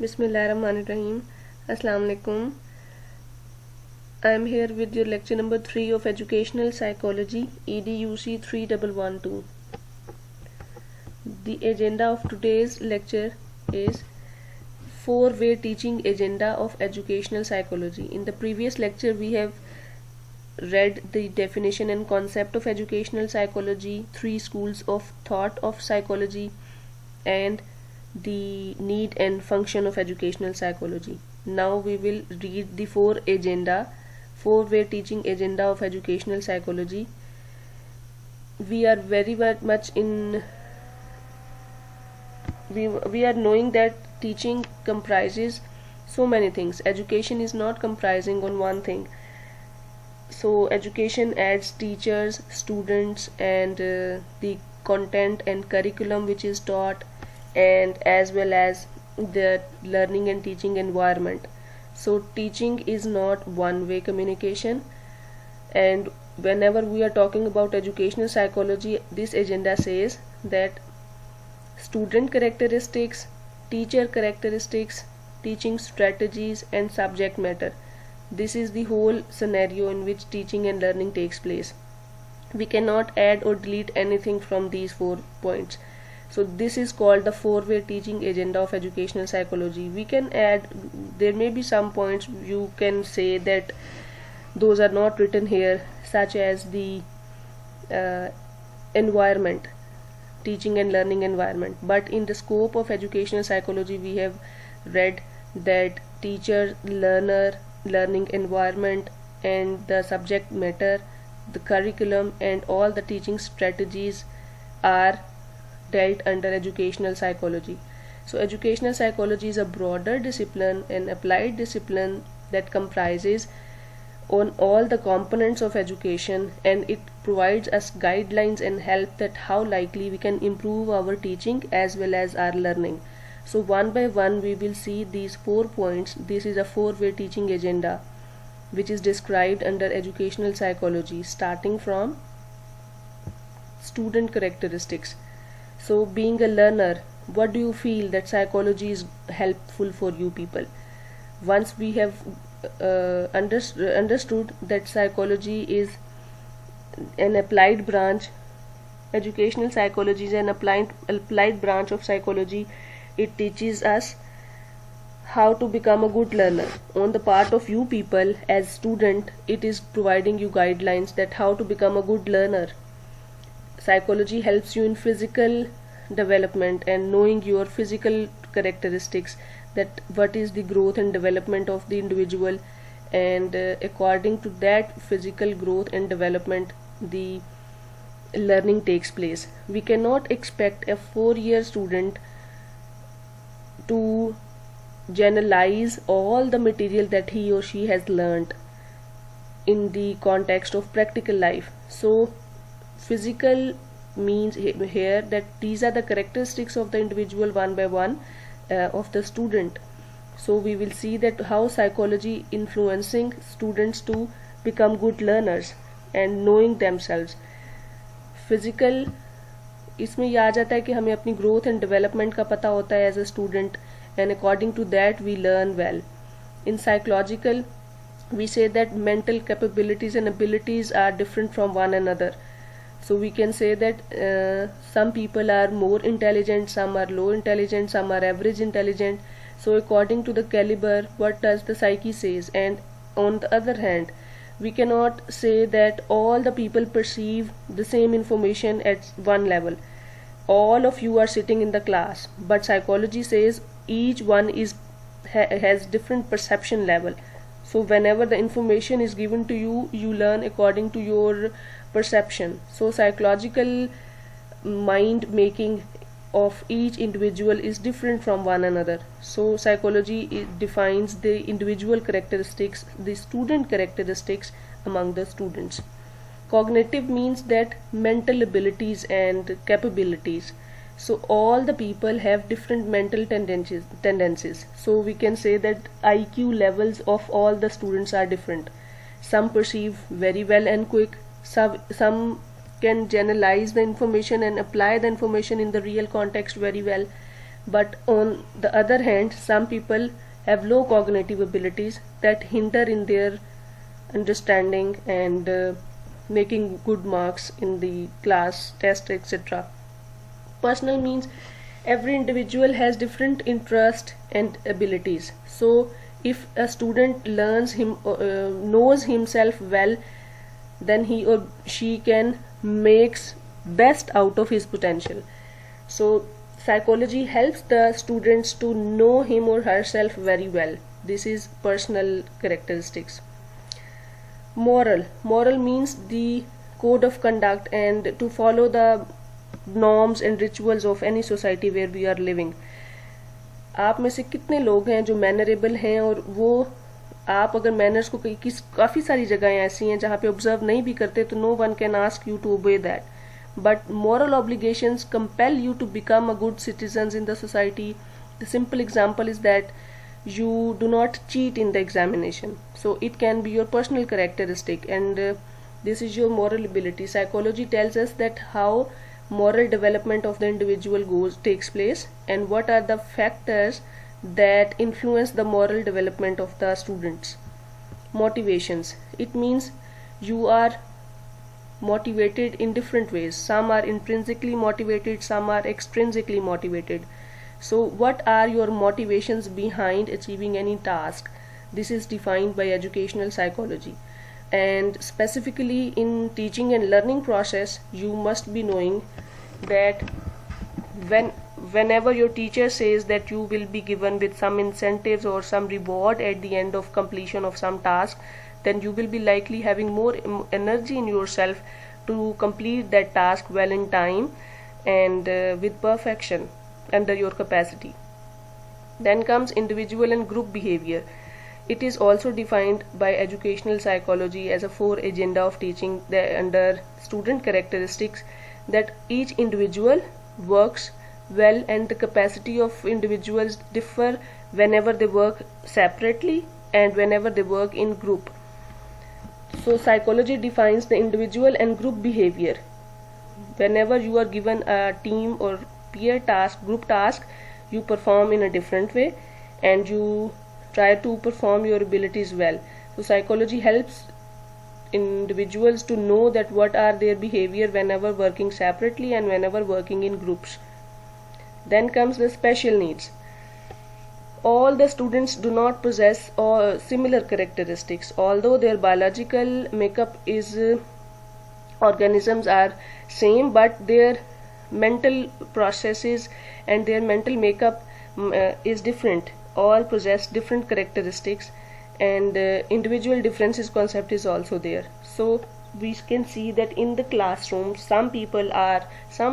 Bismillahirrahmanirrahim. Assalamu alaikum. I am here with your lecture number 3 of Educational Psychology, EDUC 3112. The agenda of today's lecture is four-way teaching agenda of educational psychology. In the previous lecture we have read the definition and concept of educational psychology, three schools of thought of psychology, and the need and function of educational psychology. Now we will read the four-way teaching agenda of educational psychology. We are very much in we are knowing that teaching comprises so many things. Education is not comprising on one thing. So education adds teachers, students, and the content and curriculum which is taught, and as well as the learning and teaching environment. So teaching is not one-way communication, and whenever we are talking about educational psychology, this agenda says that student characteristics, teacher characteristics, teaching strategies, and subject matter. This is the whole scenario in which teaching and learning takes place. We cannot add or delete anything from these 4 points. So this is called the four-way teaching agenda of educational psychology. We can add, there may be some points you can say that those are not written here, such as the environment, teaching and learning environment. But in the scope of educational psychology we have read that teacher, learner, learning environment, and the subject matter, the curriculum, and all the teaching strategies are dealt under educational psychology. So educational psychology is a broader discipline, an applied discipline that comprises on all the components of education, and it provides us guidelines and help that how likely we can improve our teaching as well as our learning. So one by one we will see these 4 points. This is a four-way teaching agenda which is described under educational psychology, starting from student characteristics. So being a learner, what do you feel that psychology is helpful for you people? Once we have understood that psychology is an applied branch, educational psychology is an applied branch of psychology. It teaches us how to become a good learner. On the part of you people as student, it is providing you guidelines that how to become a good learner. Psychology helps you in physical development and knowing your physical characteristics, that what is the growth and development of the individual, and according to that physical growth and development the learning takes place. We cannot expect a 4-year student to generalize all the material that he or she has learned in the context of practical life. So physical means here that these are the characteristics of the individual one by one of the student. So we will see that how psychology influencing students to become good learners and knowing themselves. Physical, इसमें ये आ जाता है कि हमें अपनी growth and development का पता होता है as a student, and according to that we learn well. In psychological we say that mental capabilities and abilities are different from one another. So we can say that some people are more intelligent, some are low intelligent, some are average intelligent. So according to the caliber, what does the psyche says? And on the other hand, we cannot say that all the people perceive the same information at one level. All of you are sitting in the class, but psychology says each one has different perception level. So whenever the information is given to you, you learn according to your perception. So psychological mind making of each individual is different from one another. So psychology defines the individual characteristics, the student characteristics among the students. Cognitive means that mental abilities and capabilities. So all the people have different mental tendencies. So we can say that IQ levels of all the students are different. Some perceive very well and quick, some can generalize the information and apply the information in the real context very well, But on the other hand, some people have low cognitive abilities that hinder in their understanding and making good marks in the class test, etc. Personal means every individual has different interest and abilities. So if a student knows himself well, then he or she can makes best out of his potential. So psychology helps the students to know him or herself very well. This is personal characteristics. Moral means the code of conduct and to follow the norms and rituals of any society where we are living. आप में से कितने लोग हैं जो मैनरेबल हैं, और वो आप अगर मैनर्स को काफ़ी सारी जगहें ऐसी हैं जहाँ पे ऑब्जर्व नहीं भी करते, तो no one can ask you to obey that. But moral obligations compel you to become a good citizens in the society. The simple example is that you do not cheat in the examination. So it can be your personal characteristic, and this is your moral ability. Psychology tells us that how moral development of the individual takes place, and what are the factors that influence the moral development of the students. Motivations. It means you are motivated in different ways. Some are intrinsically motivated, some are extrinsically motivated. So what are your motivations behind achieving any task? This is defined by educational psychology. And specifically in teaching and learning process, you must be knowing that whenever your teacher says that you will be given with some incentives or some reward at the end of completion of some task, then you will be likely having more energy in yourself to complete that task well in time and with perfection under your capacity. Then comes individual and group behavior. It is also defined by educational psychology as a 4 agenda of teaching under student characteristics, that each individual works well and the capacity of individuals differ whenever they work separately and whenever they work in group. So psychology defines the individual and group behavior. Whenever you are given a team or peer task, group task, you perform in a different way and you try to perform your abilities well. So psychology helps individuals to know that what are their behavior whenever working separately and whenever working in groups. Then comes the special needs. All the students do not possess similar characteristics, although their biological makeup is organisms are same, but their mental processes and their mental makeup is different. All possess different characteristics, and individual differences concept is also there. So we can see that in the classroom some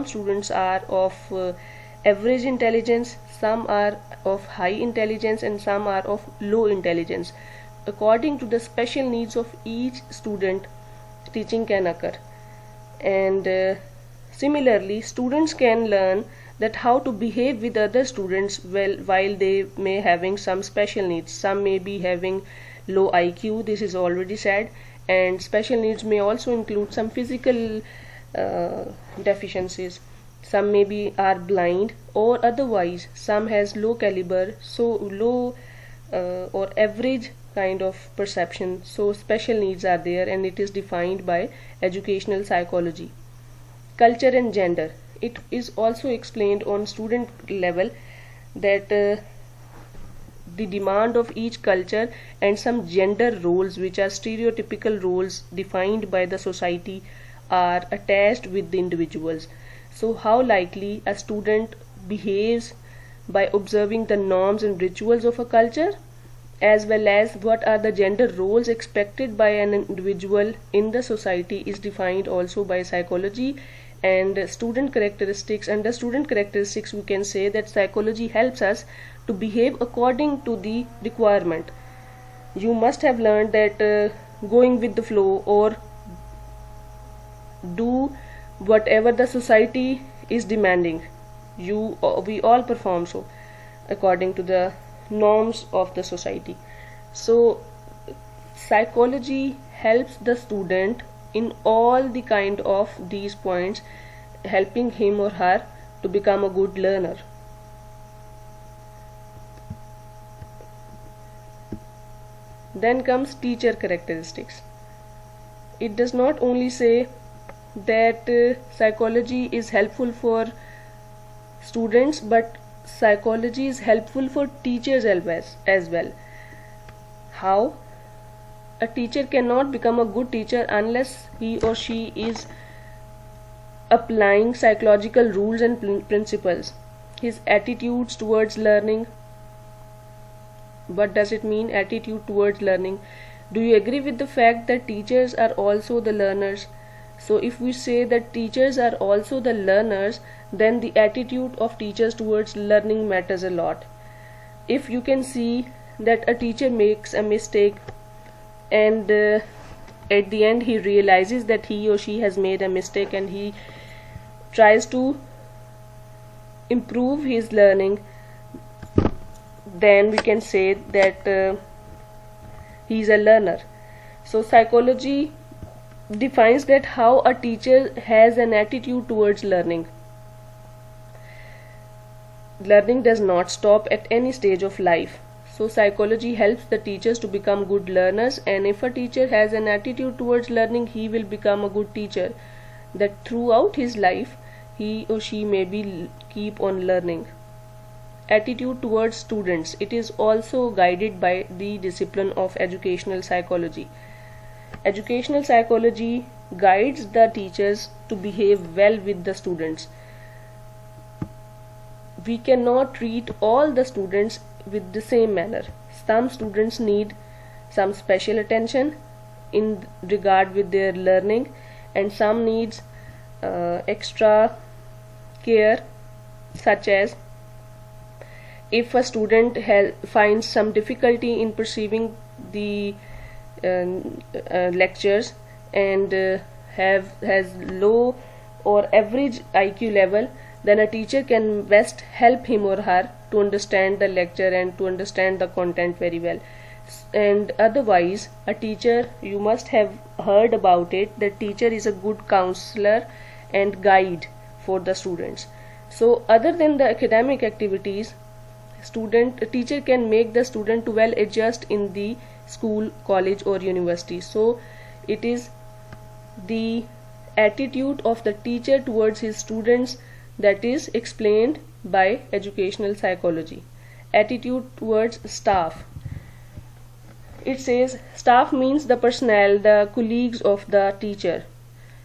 students are of average intelligence, some are of high intelligence, and some are of low intelligence. According to the special needs of each student, teaching can occur. And similarly, students can learn that how to behave with other students while they may having some special needs. Some may be having low IQ, this is already said, and special needs may also include some physical deficiencies. Some maybe are blind, or otherwise some has low caliber, so low or average kind of perception. So special needs are there, and it is defined by educational psychology. Culture and gender. It is also explained on student level that the demand of each culture and some gender roles, which are stereotypical roles defined by the society, are attached with the individuals. So how likely a student behaves by observing the norms and rituals of a culture, as well as what are the gender roles expected by an individual in the society, is defined also by psychology. And student characteristics, under student characteristics we can say that psychology helps us to behave according to the requirement. You must have learned that going with the flow or do whatever the society is demanding, we all perform so according to the norms of the society. So psychology helps the student in all the kind of these points, helping him or her to become a good learner. Then comes teacher characteristics. It does not only say that psychology is helpful for students, but psychology is helpful for teachers as well. How? A teacher cannot become a good teacher unless he or she is applying psychological rules and principles. His attitudes towards learning. What does it mean, attitude towards learning? Do you agree with the fact that teachers are also the learners? So if we say that teachers are also the learners, then the attitude of teachers towards learning matters a lot. If you can see that a teacher makes a mistake and at the end he realizes that he or she has made a mistake and he tries to improve his learning, then we can say that he is a learner. So psychology defines that how a teacher has an attitude towards learning. Learning does not stop at any stage of life. So psychology helps the teachers to become good learners, and if a teacher has an attitude towards learning, he will become a good teacher, that throughout his life he or she may be keep on learning. Attitude towards students. It is also guided by the discipline of educational psychology. Educational psychology guides the teachers to behave well with the students. We cannot treat all the students with the same manner. Some students need some special attention in regard with their learning, and some needs extra care, such as if a student finds some difficulty in perceiving the lectures and has low or average IQ level, then a teacher can best help him or her to understand the lecture and to understand the content very well. And otherwise, a teacher, you must have heard about it, that teacher is a good counselor and guide for the students. So other than the academic activities, teacher can make the student to well adjust in the school, college or university. So it is the attitude of the teacher towards his students that is explained by educational psychology. Attitude towards staff. It says staff means the personnel, the colleagues of the teacher.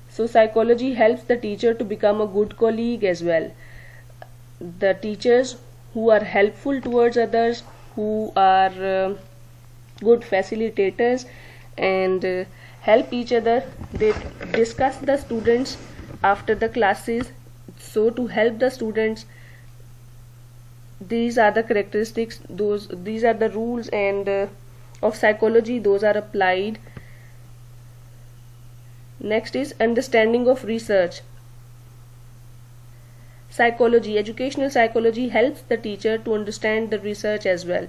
So psychology helps the teacher to become a good colleague as well. The teachers who are helpful towards others, who are good facilitators and help each other, they discuss the students after the classes. So to help the students, these are the characteristics, these are the rules and of psychology, those are applied. Next is understanding of research. Psychology, educational psychology helps the teacher to understand the research as well.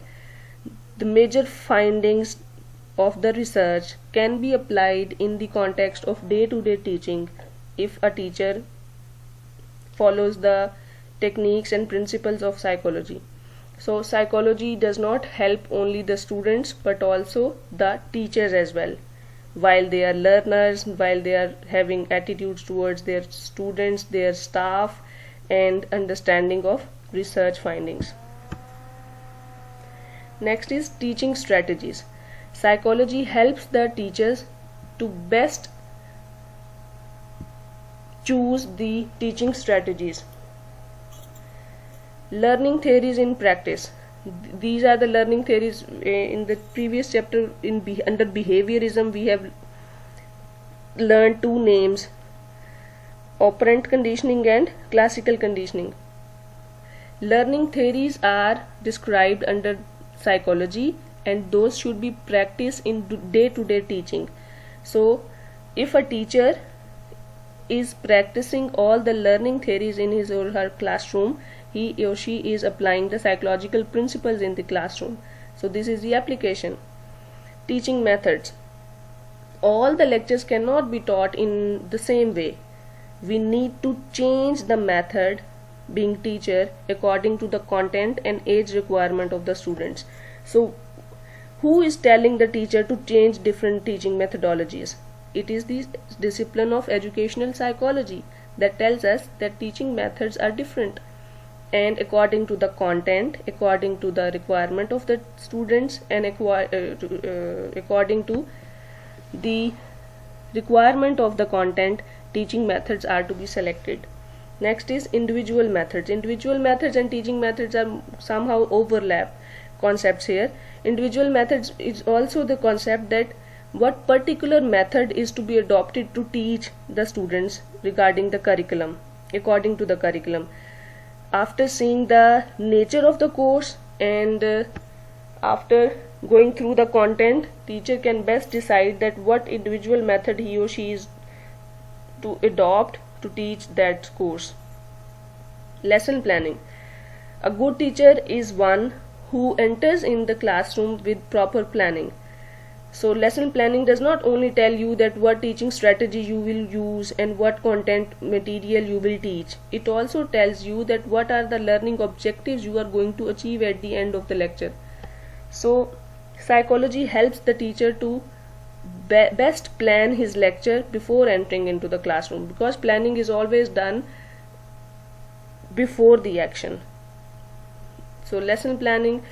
The major findings of the research can be applied in the context of day-to-day teaching if a teacher follows the techniques and principles of psychology. So psychology does not help only the students but also the teachers as well, while they are learners, while they are having attitudes towards their students, their staff, and understanding of research findings. Next is teaching strategies. Psychology helps the teachers to best choose the teaching strategies. Learning theories in practice. These are the learning theories. In the previous chapter under behaviorism we have learned two names: operant conditioning and classical conditioning. Learning theories are described under psychology and those should be practiced in day-to-day teaching. So if a teacher is practicing all the learning theories in his or her classroom, he or she is applying the psychological principles in the classroom. So this is the application. Teaching methods. All the lectures cannot be taught in the same way. We need to change the method being teacher according to the content and age requirement of the students. So Who is telling the teacher to change different teaching methodologies? It is the discipline of educational psychology that tells us that teaching methods are different, and according to the content, according to the requirement of the students, and according to the requirement of the content, teaching methods are to be selected. Next is individual methods. Individual methods and teaching methods are somehow overlap concepts here. Individual methods is also the concept that what particular method is to be adopted to teach the students regarding the curriculum, according to the curriculum. After seeing the nature of the course and after going through the content, teacher can best decide that what individual method he or she is to adopt to teach that course. Lesson planning. A good teacher is one who enters in the classroom with proper planning. So lesson planning does not only tell you that what teaching strategy you will use and what content material you will teach. It also tells you that what are the learning objectives you are going to achieve at the end of the lecture. So psychology helps the teacher to best plan his lecture before entering into the classroom, because planning is always done before the action. So lesson planning,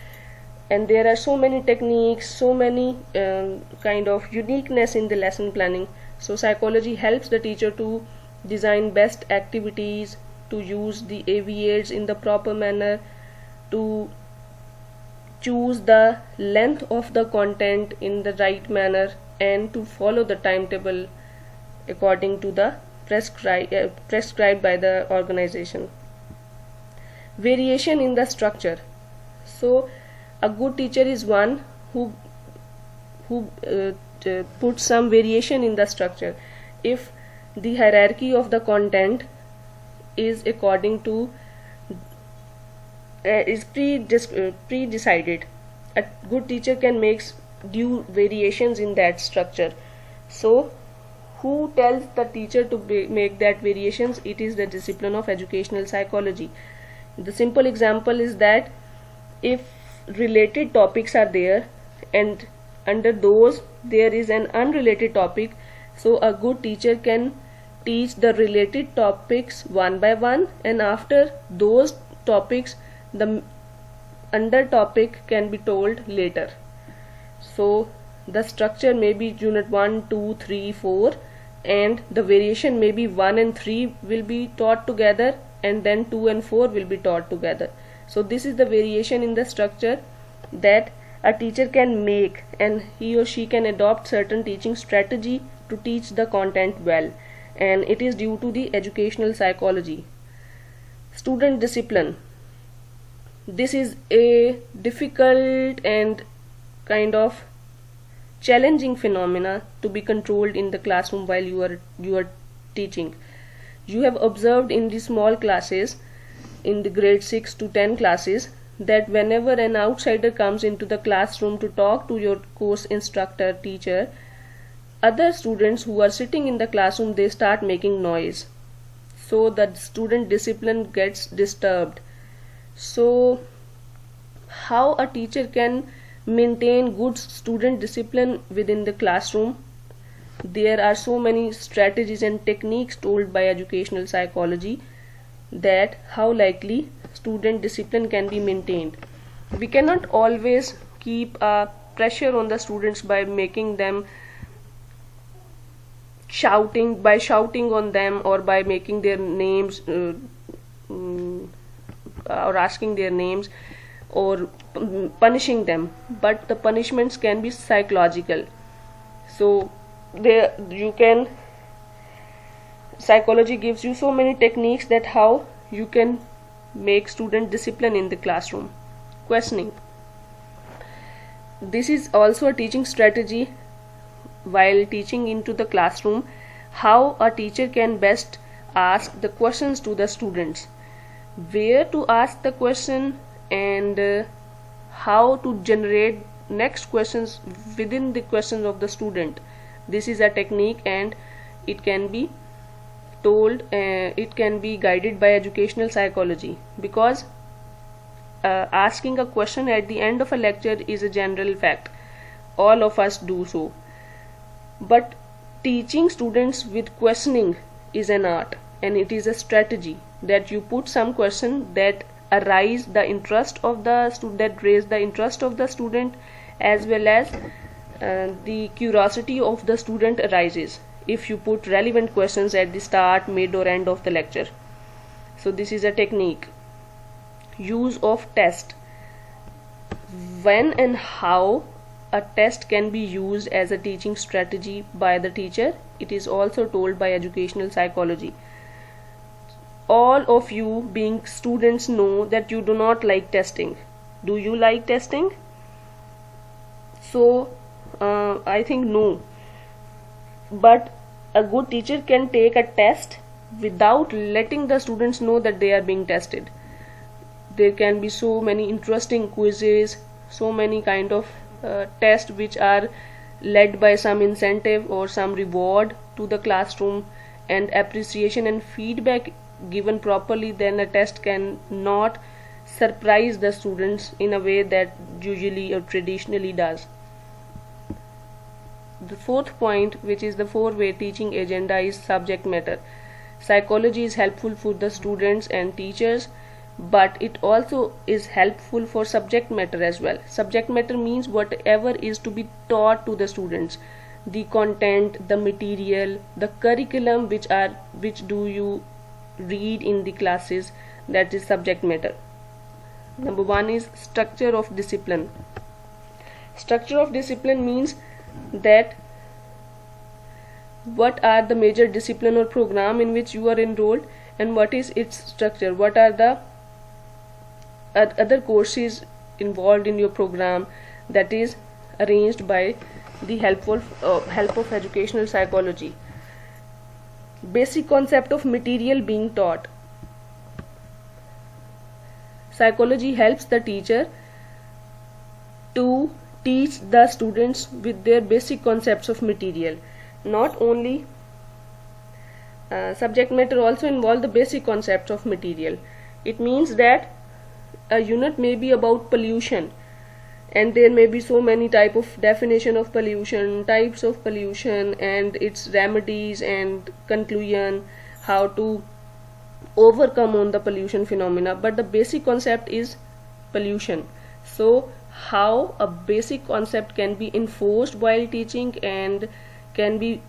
and there are so many techniques, so many kind of uniqueness in the lesson planning. So psychology helps the teacher to design best activities, to use the AV aids in the proper manner, to choose the length of the content in the right manner, and to follow the timetable according to the prescribed by the organization. Variation in the structure. So a good teacher is one who puts some variation in the structure. If the hierarchy of the content is according to is pre-decided, a good teacher can make due variations in that structure. So who tells the teacher to make that variations? It is the discipline of educational psychology. The simple example is that if related topics are there and under those there is an unrelated topic, so a good teacher can teach the related topics one by one, and after those topics the under topic can be told later. So the structure may be unit 1, 2, 3, 4, and the variation may be 1 and 3 will be taught together, and then 2 and 4 will be taught together. So this is the variation in the structure that a teacher can make, and he or she can adopt certain teaching strategy to teach the content well, and it is due to the educational psychology. Student discipline. This is a difficult and kind of challenging phenomena to be controlled in the classroom while you are teaching. You have observed in the small classes, in the grade 6 to 10 classes, that whenever an outsider comes into the classroom to talk to your course instructor, teacher, other students who are sitting in the classroom, they start making noise. So the student discipline gets disturbed. So how a teacher can maintain good student discipline within the classroom? There are so many strategies and techniques told by educational psychology that how likely student discipline can be maintained. We cannot always keep a pressure on the students by making them shouting on them, or by making their names or asking their names, or punishing them, but the punishments can be psychological. So psychology gives you so many techniques that how you can make student discipline in the classroom. Questioning. This is also a teaching strategy while teaching into the classroom, how a teacher can best ask the questions to the students, where to ask the question, and how to generate next questions within the questions of the student. This is a technique, and it can be guided by educational psychology, because asking a question at the end of a lecture is a general fact, all of us do so. But teaching students with questioning is an art, and it is a strategy that you put some question that arise the interest of the student, that raise the interest of the student, as well as the curiosity of the student arises if you put relevant questions at the start, mid or end of the lecture. So this is a technique. Use of test. When and how a test can be used as a teaching strategy by the teacher, it is also told by educational psychology. All of you being students know that you do not like testing. Do you like testing? So I think no. But a good teacher can take a test without letting the students know that they are being tested. There can be so many interesting quizzes, so many kind of tests which are led by some incentive or some reward to the classroom, and appreciation and feedback given properly, then a test can not surprise the students in a way that usually or traditionally does. The fourth point, which is the four-way teaching agenda, is subject matter. Psychology is helpful for the students and teachers, but it also is helpful for subject matter as well. Subject matter means whatever is to be taught to the students, the content, the material, the curriculum which do you read in the classes, that is subject matter. Number one is structure of discipline. Structure of discipline means that what are the major discipline or program in which you are enrolled, and what is its structure, what are the other courses involved in your program, that is arranged by the help of educational psychology. Basic concept of material being taught. Psychology helps the teacher to teach the students with their basic concepts of material. Not only subject matter also involve the basic concepts of material. It means that a unit may be about pollution, and there may be so many type of definition of pollution, types of pollution, and its remedies and conclusion, how to overcome on the pollution phenomena, but the basic concept is pollution. So how a basic concept can be enforced while teaching and can be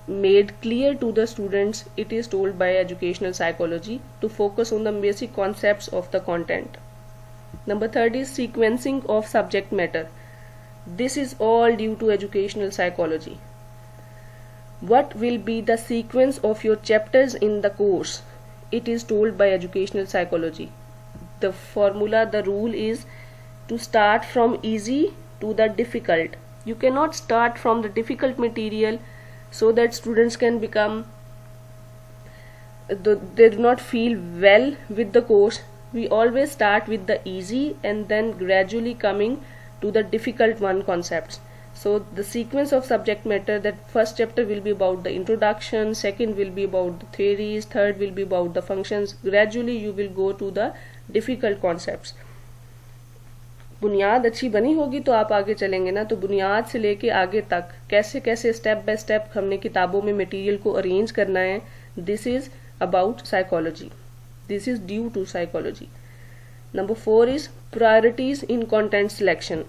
made clear to the students, it is told by educational psychology to focus on the basic concepts of the content. Number third is sequencing of subject matter. This is all due to educational psychology. What will be the sequence of your chapters in the course? It is told by educational psychology. The formula, the rule is to start from easy to the difficult. You cannot start from the difficult material so that students can become, they do not feel well with the course. We always start with the easy and then gradually coming to the difficult one concepts. So the sequence of subject matter, that first chapter will be about the introduction, second will be about the theories, third will be about the functions. Gradually you will go to the difficult concepts. बुनियाद अच्छी बनी होगी तो आप आगे चलेंगे ना, तो बुनियाद से लेके आगे तक कैसे कैसे स्टेप बाय स्टेप हमने किताबों में मटेरियल को अरेंज करना है, this is about psychology, this is due to psychology. Number 4 is priorities in content selection.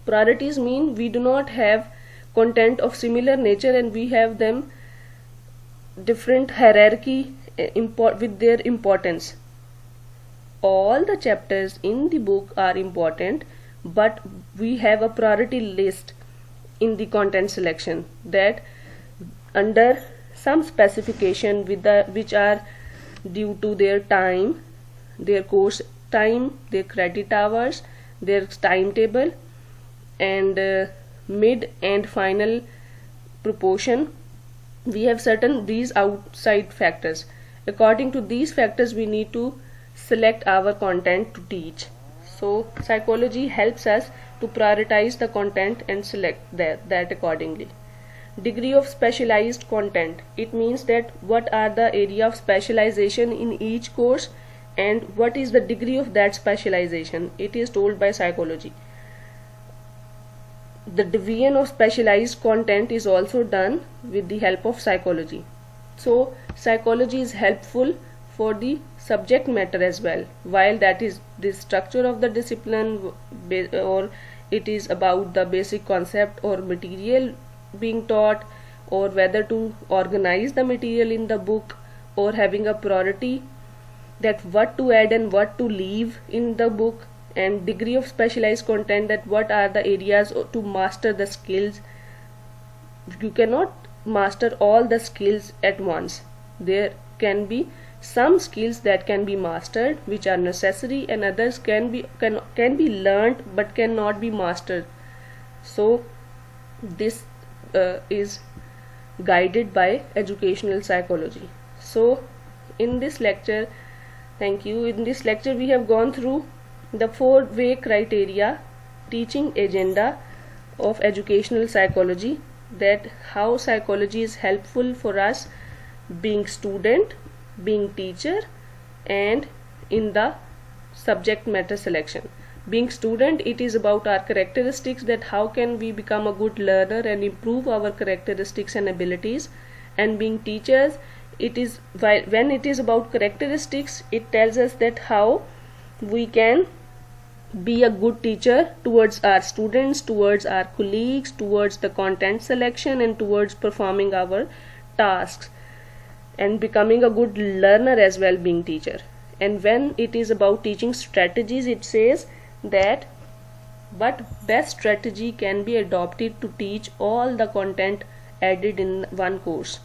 Priorities mean we do not have content of similar nature and we have them different hierarchy with their importance. All the chapters in the book are important, but we have a priority list in the content selection, that under some specification which are due to their time, their course time, their credit hours, their timetable, and mid and final proportion. We have certain these outside factors. According to these factors we need to select our content to teach. So psychology helps us to prioritize the content and select that accordingly. Degree of specialized content. It means that what are the area of specialization in each course and what is the degree of that specialization. It is told by psychology. the division of specialized content is also done with the help of psychology. So psychology is helpful for the subject matter as well, while that is the structure of the discipline, or it is about the basic concept or material being taught, or whether to organize the material in the book, or having a priority that what to add and what to leave in the book, and degree of specialized content, that what are the areas to master the skills. You cannot master all the skills at once. There can be some skills that can be mastered which are necessary, and others can be learned but cannot be mastered. So this is guided by educational psychology. So in this lecture, thank you, in this lecture we have gone through the 4-way criteria teaching agenda of educational psychology, that how psychology is helpful for us being student, being teacher, and in the subject matter selection. Being student, it is about our characteristics, that how can we become a good learner and improve our characteristics and abilities. And being teachers, it is when it is about characteristics, it tells us that how we can be a good teacher towards our students, towards our colleagues, towards the content selection, and towards performing our tasks, and becoming a good learner as well, being teacher. And when it is about teaching strategies, it says that what best strategy can be adopted to teach all the content added in one course.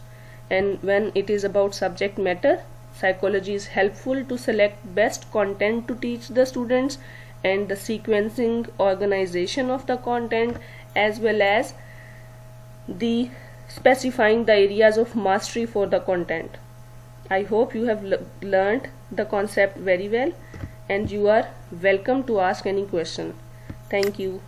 And when it is about subject matter, psychology is helpful to select best content to teach the students, and the sequencing, organization of the content, as well as the specifying the areas of mastery for the content. I hope you have learned the concept very well, and you are welcome to ask any question. Thank you.